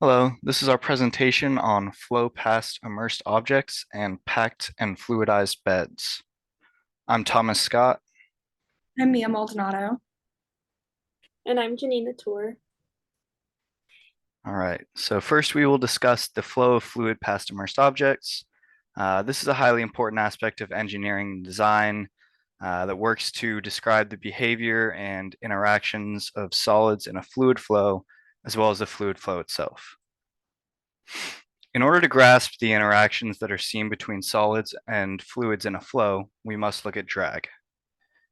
Hello, this is our presentation on flow past immersed objects and packed and fluidized beds. I'm Thomas Scott. I'm Mia Maldonado. And I'm Janine Natour. All right, so first we will discuss the flow of fluid past immersed objects. This is a highly important aspect of engineering and design that works to describe the behavior and interactions of solids in a fluid flow, as well as the fluid flow itself. In order to grasp the interactions that are seen between solids and fluids in a flow, we must look at drag.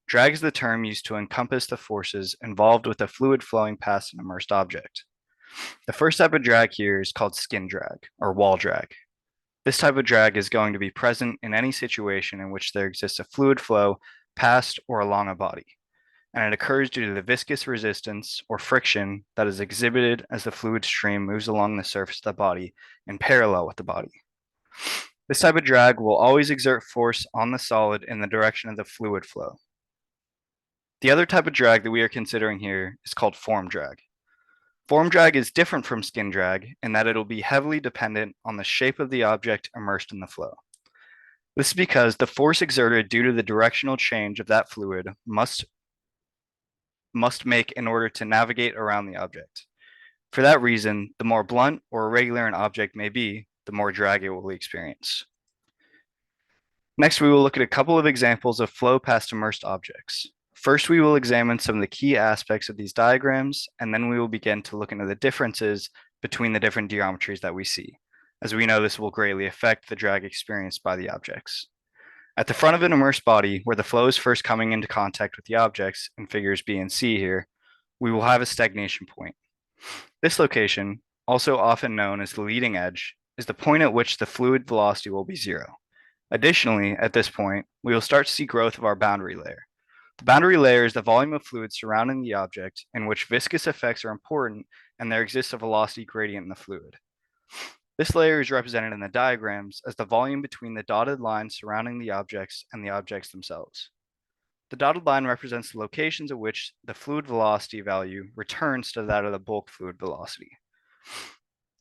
Drag is the term used to encompass the forces involved with a fluid flowing past an immersed object. The first type of drag here is called skin drag, or wall drag. This type of drag is going to be present in any situation in which there exists a fluid flow past or along a body, and it occurs due to the viscous resistance or friction that is exhibited as the fluid stream moves along the surface of the body in parallel with the body. This type of drag will always exert force on the solid in the direction of the fluid flow. The other type of drag that we are considering here is called form drag. Form drag is different from skin drag in that it'll be heavily dependent on the shape of the object immersed in the flow. This is because the force exerted due to the directional change of that fluid must make in order to navigate around the object. For that reason, the more blunt or irregular an object may be, the more drag it will experience. Next, we will look at a couple of examples of flow past immersed objects. First, we will examine some of the key aspects of these diagrams, and then we will begin to look into the differences between the different geometries that we see, as we know this will greatly affect the drag experienced by the objects. At the front of an immersed body, where the flow is first coming into contact with the objects in figures B and C here, we will have a stagnation point. This location, also often known as the leading edge, is the point at which the fluid velocity will be zero. Additionally, at this point, we will start to see growth of our boundary layer. The boundary layer is the volume of fluid surrounding the object in which viscous effects are important and there exists a velocity gradient in the fluid. This layer is represented in the diagrams as the volume between the dotted lines surrounding the objects and the objects themselves. The dotted line represents the locations at which the fluid velocity value returns to that of the bulk fluid velocity.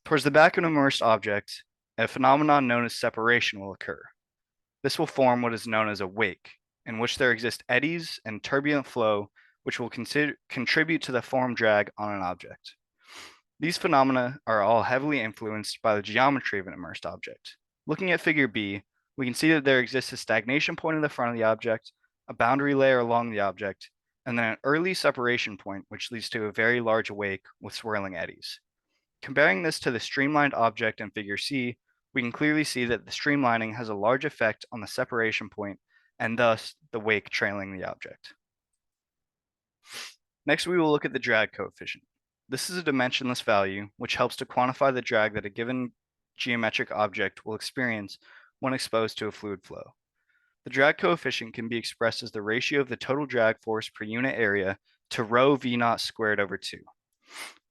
Towards the back of an immersed object, a phenomenon known as separation will occur. This will form what is known as a wake, in which there exist eddies and turbulent flow, which will contribute to the form drag on an object. These phenomena are all heavily influenced by the geometry of an immersed object. Looking at figure B, we can see that there exists a stagnation point in the front of the object, a boundary layer along the object, and then an early separation point, which leads to a very large wake with swirling eddies. Comparing this to the streamlined object in figure C, we can clearly see that the streamlining has a large effect on the separation point and thus the wake trailing the object. Next, we will look at the drag coefficient. This is a dimensionless value which helps to quantify the drag that a given geometric object will experience when exposed to a fluid flow. The drag coefficient can be expressed as the ratio of the total drag force per unit area to rho v naught squared over 2.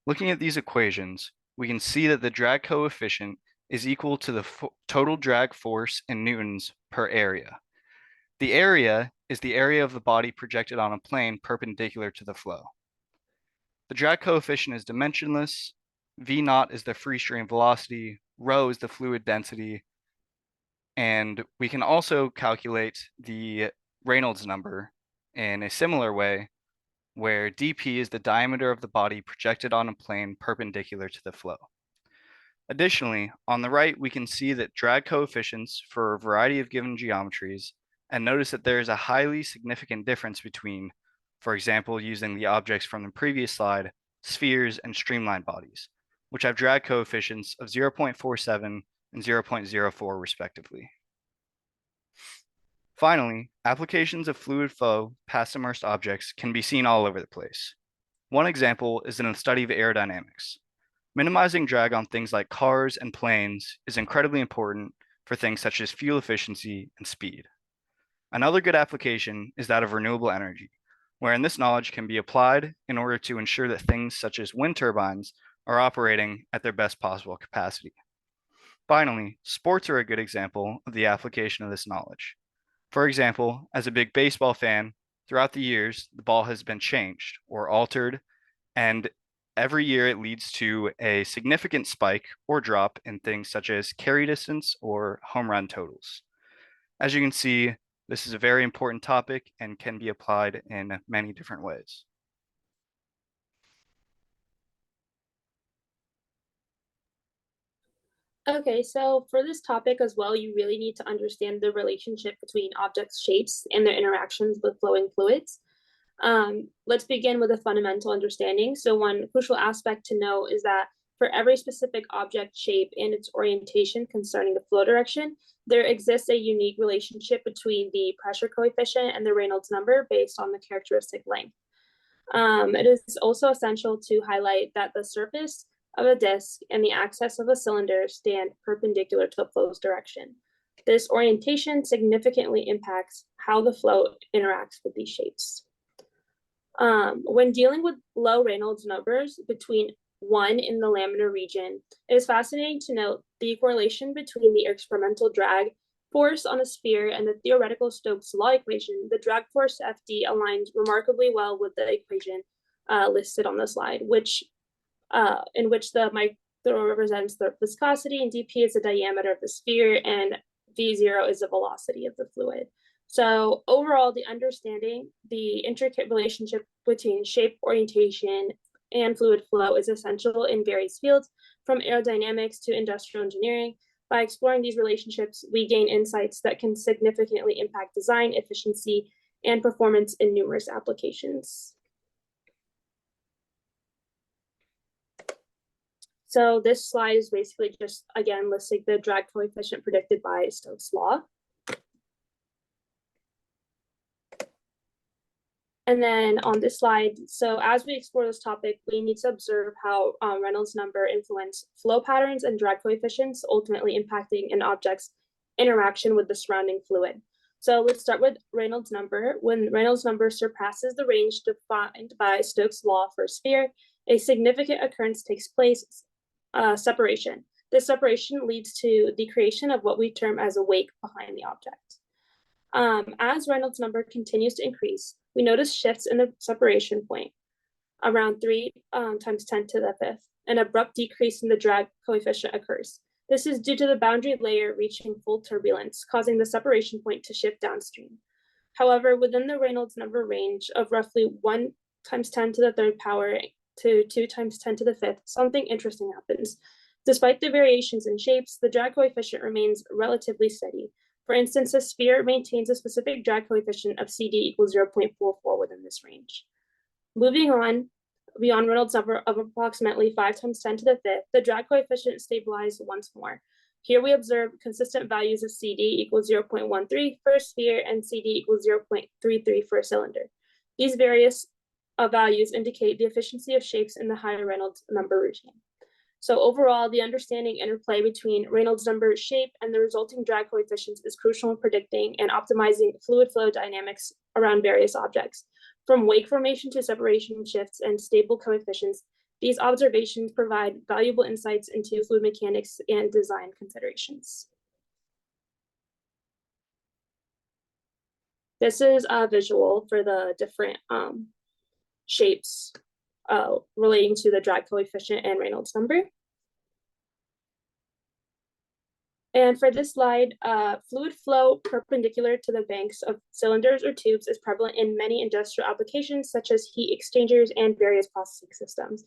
Looking at these equations, we can see that the drag coefficient is equal to the total drag force in newtons per area. The area is the area of the body projected on a plane perpendicular to the flow. The drag coefficient is dimensionless. V naught is the free stream velocity, rho is the fluid density, and we can also calculate the Reynolds number in a similar way, where dp is the diameter of the body projected on a plane perpendicular to the flow. Additionally, on the right, we can see that drag coefficients for a variety of given geometries, and notice that there is a highly significant difference between, for example, using the objects from the previous slide, spheres and streamlined bodies, which have drag coefficients of 0.47 and 0.04 respectively. Finally, applications of fluid flow past immersed objects can be seen all over the place. One example is in the study of aerodynamics. Minimizing drag on things like cars and planes is incredibly important for things such as fuel efficiency and speed. Another good application is that of renewable energy, wherein this knowledge can be applied in order to ensure that things such as wind turbines are operating at their best possible capacity. Finally, sports are a good example of the application of this knowledge. For example, as a big baseball fan, throughout the years, the ball has been changed or altered, and Every year it leads to a significant spike or drop in things such as carry distance or home run totals. As you can see, this is a very important topic and can be applied in many different ways. Okay, so for this topic as well, you really need to understand the relationship between objects' shapes and their interactions with flowing fluids. Let's begin with a fundamental understanding. So one crucial aspect to know is that for every specific object shape and its orientation concerning the flow direction, there exists a unique relationship between the pressure coefficient and the Reynolds number based on the characteristic length. It is also essential to highlight that the surface of a disk and the axis of a cylinder stand perpendicular to the flow's direction. This orientation significantly impacts how the flow interacts with these shapes. When dealing with low Reynolds numbers between 1 in the laminar region, it is fascinating to note the correlation between the experimental drag force on a sphere and the theoretical Stokes law equation. The drag force FD aligns remarkably well with the equation listed on the slide, in which the micro represents the viscosity and dp is the diameter of the sphere and v0 is the velocity of the fluid. So overall, the understanding the intricate relationship between shape orientation and fluid flow is essential in various fields, from aerodynamics to industrial engineering. By exploring these relationships, we gain insights that can significantly impact design, efficiency, and performance in numerous applications. So this slide is basically just, again, listing the drag coefficient predicted by Stokes' law. And then on this slide, so as we explore this topic, we need to observe how Reynolds number influence flow patterns and drag coefficients, ultimately impacting an object's interaction with the surrounding fluid. So let's start with Reynolds number. When Reynolds number surpasses the range defined by Stokes' law for a sphere, a significant occurrence takes place, separation. This separation leads to the creation of what we term as a wake behind the object. As Reynolds number continues to increase, we notice shifts in the separation point, around 3 times 10 to the 5th. An abrupt decrease in the drag coefficient occurs. This is due to the boundary layer reaching full turbulence, causing the separation point to shift downstream. However, within the Reynolds number range of roughly 1 times 10 to the 3rd power to 2 times 10 to the 5th, something interesting happens. Despite the variations in shapes, the drag coefficient remains relatively steady. For instance, a sphere maintains a specific drag coefficient of CD equals 0.44 within this range. Moving on, beyond Reynolds number of approximately 5 times 10 to the 5th, the drag coefficient stabilized once more. Here we observe consistent values of CD equals 0.13 for a sphere and CD equals 0.33 for a cylinder. These various values indicate the efficiency of shapes in the higher Reynolds number regime. So overall, the understanding interplay between Reynolds number shape and the resulting drag coefficients is crucial in predicting and optimizing fluid flow dynamics around various objects. From wake formation to separation shifts and stable coefficients, these observations provide valuable insights into fluid mechanics and design considerations. This is a visual for the different shapes relating to the drag coefficient and Reynolds number. And for this slide, fluid flow perpendicular to the banks of cylinders or tubes is prevalent in many industrial applications, such as heat exchangers and various processing systems.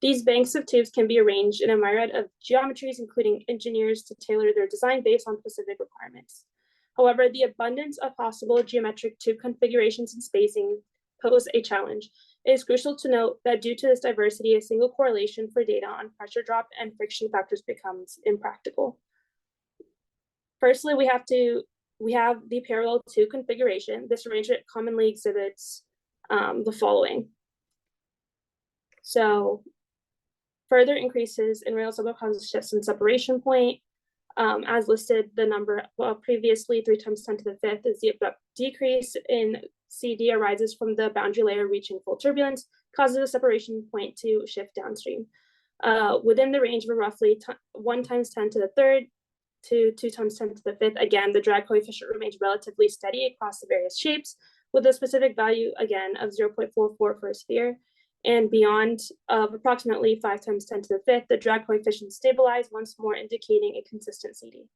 These banks of tubes can be arranged in a myriad of geometries, including engineers to tailor their design based on specific requirements. However, the abundance of possible geometric tube configurations and spacing pose a challenge. It is crucial to note that due to this diversity, a single correlation for data on pressure drop and friction factors becomes impractical. Firstly, we have the parallel tube configuration. This arrangement commonly exhibits the following. So further increases in Reynolds number causes shifts in separation point. As listed, the number previously 3 times 10 to the 5th is the abrupt decrease in CD arises from the boundary layer reaching full turbulence, causes a separation point to shift downstream. Within the range of roughly 1 times 10 to the 3rd to 2 times 10 to the 5th, again, the drag coefficient remains relatively steady across the various shapes, with a specific value, again, of 0.44 for a sphere and beyond of approximately 5 times 10 to the fifth, the drag coefficient stabilized once more, indicating a consistent CD.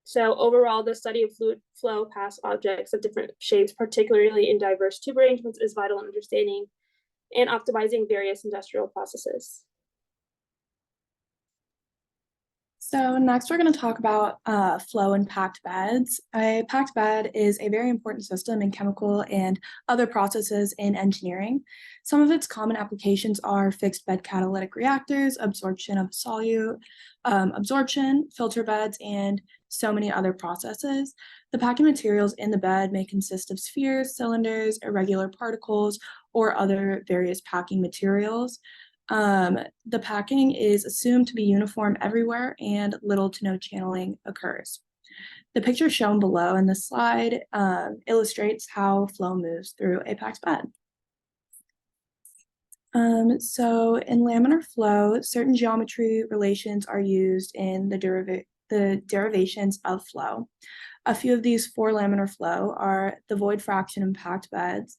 So overall, the study of fluid flow past objects of different shapes, particularly in diverse tube arrangements, is vital in understanding and optimizing various industrial processes. So next we're going to talk about flow in packed beds. A packed bed is a very important system in chemical and other processes in engineering. Some of its common applications are fixed bed catalytic reactors, absorption of solute, absorption, filter beds, and so many other processes. The packing materials in the bed may consist of spheres, cylinders, irregular particles, or other various packing materials. The packing is assumed to be uniform everywhere and little to no channeling occurs. The picture shown below in the slide illustrates how flow moves through a packed bed. So in laminar flow, certain geometry relations are used in the derivations of flow. A few of these for laminar flow are the void fraction in packed beds,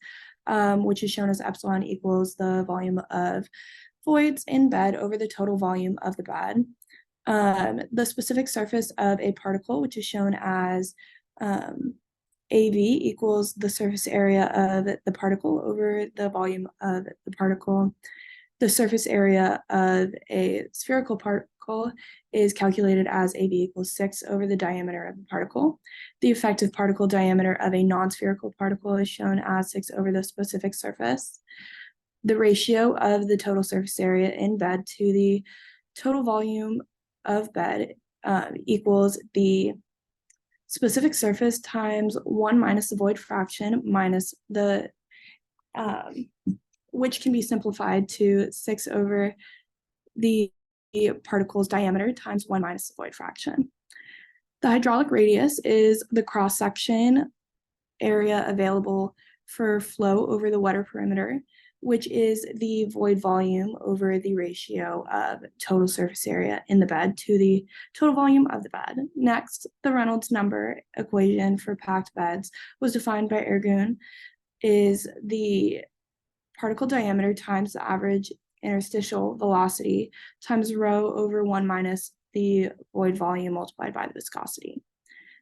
which is shown as epsilon equals the volume of voids in bed over the total volume of the bed. The specific surface of a particle, which is shown as AV equals the surface area of the particle over the volume of the particle. The surface area of a spherical particle is calculated as AV equals 6 over the diameter of the particle. The effective particle diameter of a non-spherical particle is shown as 6 over the specific surface. The ratio of the total surface area in bed to the total volume of bed equals the specific surface times 1 minus the void fraction minus the, which can be simplified to 6 over the particle's diameter times 1 minus the void fraction. The hydraulic radius is the cross-section area available for flow over the wetter perimeter, which is the void volume over the ratio of total surface area in the bed to the total volume of the bed. Next, the Reynolds number equation for packed beds was defined by Ergun, is the particle diameter times the average interstitial velocity times rho over 1 minus the void volume multiplied by the viscosity.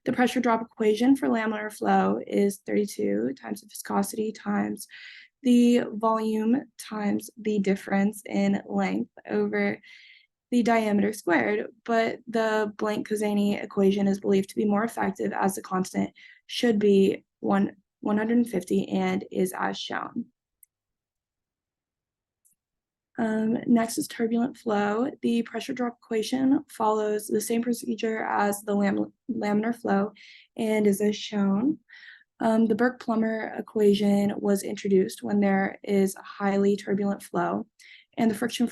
The pressure drop equation for laminar flow is 32 times the viscosity times the volume times the difference in length over the diameter squared, but the Blank-Kozany equation is believed to be more effective as the constant should be 150 and is as shown. Next is turbulent flow. The pressure drop equation follows the same procedure as the laminar flow and is as shown. The Burke-Plummer equation was introduced when there is a highly turbulent flow, and the friction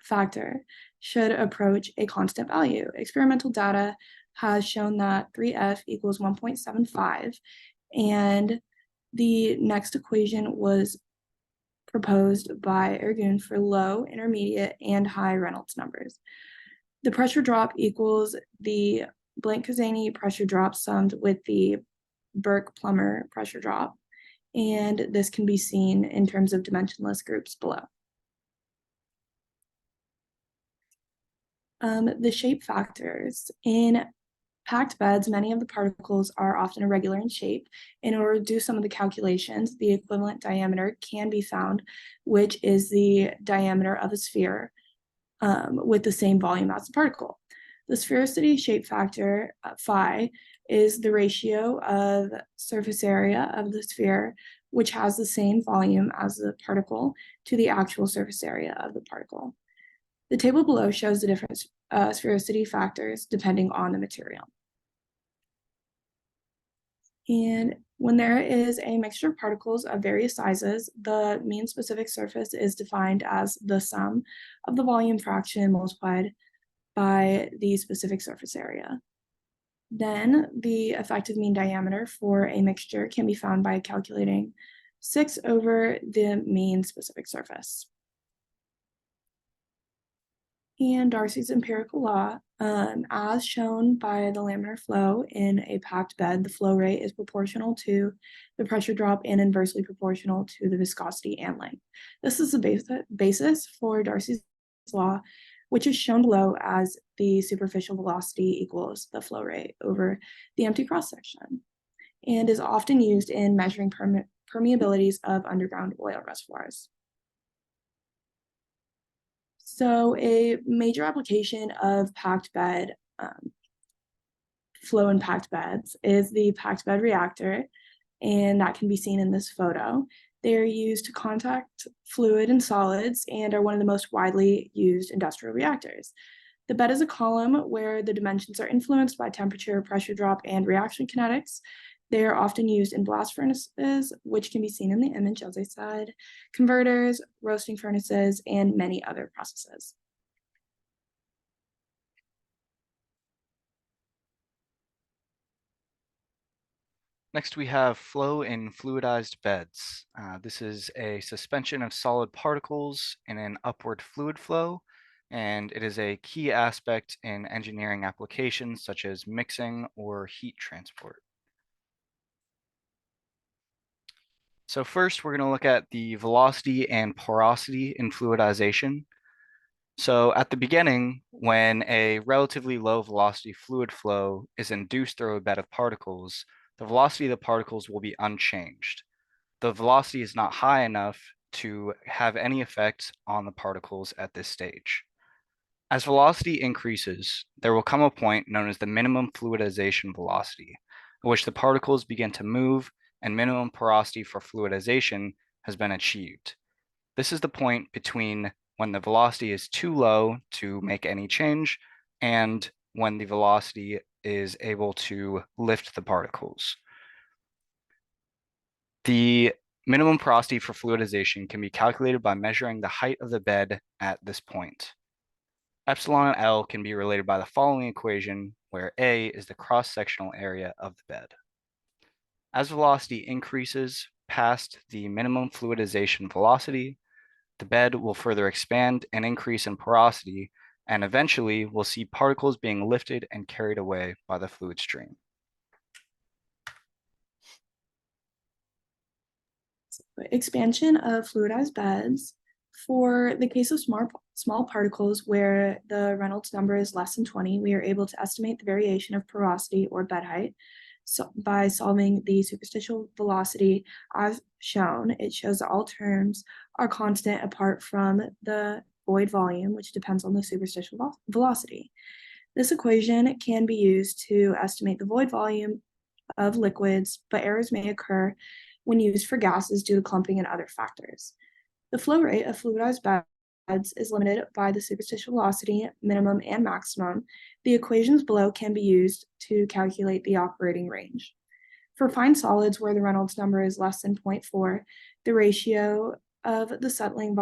factor should approach a constant value. Experimental data has shown that 3F equals 1.75, and the next equation was proposed by Ergun for low, intermediate, and high Reynolds numbers. The pressure drop equals the Blank-Kozany pressure drop summed with the Burke-Plummer pressure drop, and this can be seen in terms of dimensionless groups below. The shape factors. In packed beds, many of the particles are often irregular in shape. In order to do some of the calculations, the equivalent diameter can be found, which is the diameter of a sphere with the same volume as the particle. The sphericity shape factor, phi, is the ratio of surface area of the sphere, which has the same volume as the particle, to the actual surface area of the particle. The table below shows the different sphericity factors depending on the material. And when there is a mixture of particles of various sizes, the mean specific surface is defined as the sum of the volume fraction multiplied by the specific surface area. Then the effective mean diameter for a mixture can be found by calculating 6 over the mean specific surface. And Darcy's empirical law, as shown by the laminar flow in a packed bed, the flow rate is proportional to the pressure drop and inversely proportional to the viscosity and length. This is the basis for Darcy's law, which is shown below as the superficial velocity equals the flow rate over the empty cross-section, and is often used in measuring permeabilities of underground oil reservoirs. So a major application of packed bed flow in packed beds is the packed bed reactor, and that can be seen in this photo. They're used to contact fluid and solids and are one of the most widely used industrial reactors. The bed is a column where the dimensions are influenced by temperature, pressure drop, and reaction kinetics. They are often used in blast furnaces, which can be seen in the image, as I said, converters, roasting furnaces, and many other processes. Next, we have flow in fluidized beds. This is a suspension of solid particles in an upward fluid flow, and it is a key aspect in engineering applications such as mixing or heat transport. So first, we're going to look at the velocity and porosity in fluidization. So at the beginning, when a relatively low velocity fluid flow is induced through a bed of particles, the velocity of the particles will be unchanged. The velocity is not high enough to have any effect on the particles at this stage. As velocity increases, there will come a point known as the minimum fluidization velocity, at which the particles begin to move and minimum porosity for fluidization has been achieved. This is the point between when the velocity is too low to make any change and when the velocity is able to lift the particles. The minimum porosity for fluidization can be calculated by measuring the height of the bed at this point. Epsilon and L can be related by the following equation, where A is the cross-sectional area of the bed. As velocity increases past the minimum fluidization velocity, the bed will further expand and increase in porosity, and eventually we'll see particles being lifted and carried away by the fluid stream. Expansion of fluidized beds. For the case of small particles where the Reynolds number is less than 20, we are able to estimate the variation of porosity or bed height by solving the superficial velocity as shown. It shows that all terms are constant apart from the void volume, which depends on the superficial velocity. This equation can be used to estimate the void volume of liquids, but errors may occur when used for gases due to clumping and other factors. The flow rate of fluidized beds is limited by the superficial velocity, minimum and maximum. The equations below can be used to calculate the operating range. For fine solids where the Reynolds number is less than 0.4, the ratio of the settling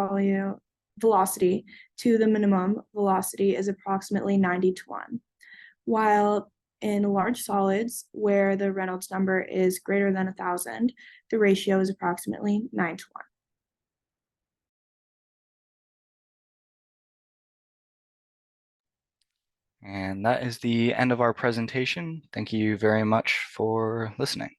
velocity to the minimum velocity is approximately 90:1, while in large solids where the Reynolds number is greater than 1,000, the ratio is approximately 9:1. And that is the end of our presentation. Thank you very much for listening.